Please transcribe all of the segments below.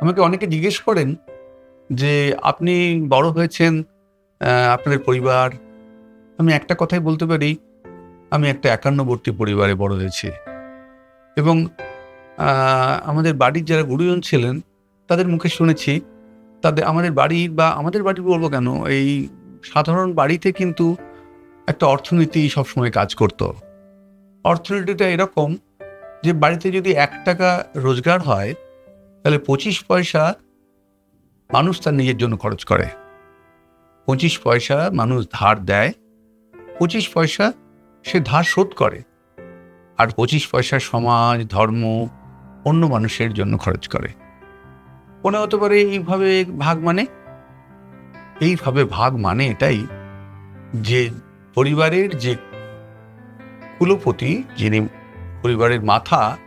আমাকে অনেকে জিজ্ঞেস করেন যে, "আপনি বড় হয়েছেন, আপনাদের পরিবার।" আমি একটা কথাই বলতে পারি, আমি একটা একান্নবর্তী পরিবারে বড় হয়েছি এবং আ আমাদের বাড়ির যারা গুরুজন ছিলেন, তাদের মুখে শুনেছি, আমাদের বাড়ির বা আমাদের বাড়ি বলব কেন, এই সাধারণ বাড়িতে কিন্তু একটা অর্থনীতি সবসময় কাজ করত। অর্থনীতিটা এরকম যে, বাড়িতে যদি ৳১ রোজগার হয়, তাহলে ২৫ পয়সা মানুষ তার নিজের জন্য খরচ করে। ২৫ পয়সা মানুষ ধার দেয়, ২৫ পয়সা সে ধার শোধ করে। আর ২৫ পয়সা সমাজ, ধর্ম, অন্য মানুষের জন্য খরচ করে। মনে হতে পারে এইভাবে ভাগ মানে? এইভাবে ভাগ মানে এটাই যে, পরিবারের যে কুলপতি, যিনি পরিবারের মাথা,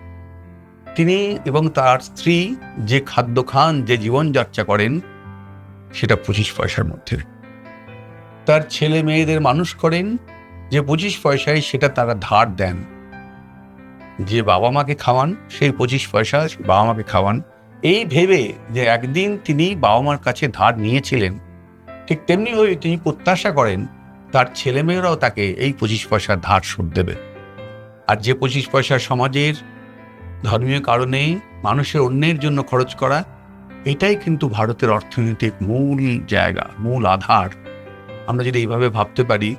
তিনি এবং তার স্ত্রী যে খাদ্য খান, যে জীবনযাত্রা করেন, সেটা ২৫ পয়সার মধ্যে। তার ছেলে মেয়েদের মানুষ করেন যে ২৫ পয়সায়, সেটা তারা ধার দেন। যে বাবা-মাকে খাওয়ান, সেই ২৫ পয়সা বাবা-মাকে খাওয়ান। এই ভেবে যে একদিন তিনি বাবা-মার কাছে ধার নিয়েছিলেন, ঠিক তেমনিভাবে তিনি প্রত্যাশা করেন তার ছেলেমেয়েরাও তাকে এই ২৫ পয়সার ধার শোধ দেবে। আর যে ২৫ পয়সা সমাজের ধর্মীয় কারণে মানুষের অন্যের জন্য খরচ করা, এটাই কিন্তু ভারতের অর্থনৈতিক মূল জায়গা, মূল আধার। আমরা যদি এইভাবে ভাবতে পারি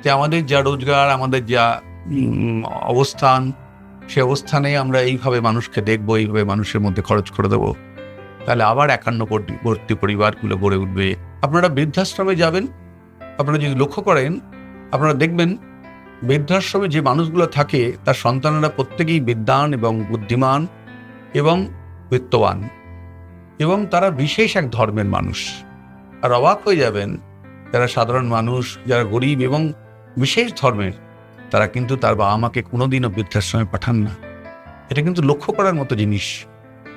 যে আমাদের যা রোজগার, আমাদের যা অবস্থান, সে অবস্থানে আমরা এইভাবে মানুষকে দেখব, এইভাবে মানুষের মধ্যে খরচ করে দেব, তাহলে আবার একান্নবর্তী পরিবারগুলো গড়ে উঠবে। আপনারা বৃদ্ধাশ্রমে যাবেন, আপনারা যদি লক্ষ্য করেন, আপনারা দেখবেন বৃদ্ধাশ্রমে যে মানুষগুলো থাকে, তার সন্তানেরা প্রত্যেকেই বিদ্বান এবং বুদ্ধিমান এবং বিত্তবান, এবং তারা বিশেষ এক ধর্মের মানুষ। আর অবাক হয়ে যাবেন, যারা সাধারণ মানুষ, যারা গরিব এবং বিশেষ ধর্মের, তারা কিন্তু তার বাবা-মাকে কোনোদিনও বৃদ্ধাশ্রমে পাঠান না। এটা কিন্তু লক্ষ্য করার মতো জিনিস।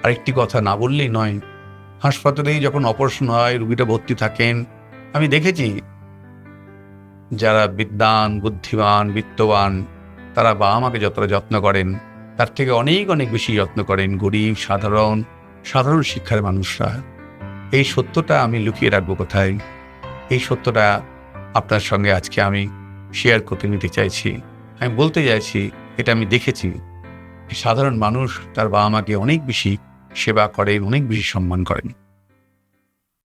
আরেকটি কথা না বললেই নয়, হাসপাতালে যখন অপারেশন হয়, রোগীটা ভর্তি থাকেন, আমি দেখেছি যারা বিদ্বান, বুদ্ধিমান, বিত্তবান, তারা বাবা-মাকে যতটা যত্ন করেন, তার থেকে অনেক অনেক বেশি যত্ন করেন গরিব, সাধারণ শিক্ষার মানুষরা। এই সত্যটা আমি লুকিয়ে রাখবো কোথায়? এই সত্যটা আপনার সঙ্গে আজকে আমি শেয়ার করতে নিতে চাইছি। আমি বলতে চাইছি, এটা আমি দেখেছি। সাধারণ মানুষ তার বাবা-মাকে অনেক বেশি সেবা করেন, অনেক বেশি সম্মান করেন।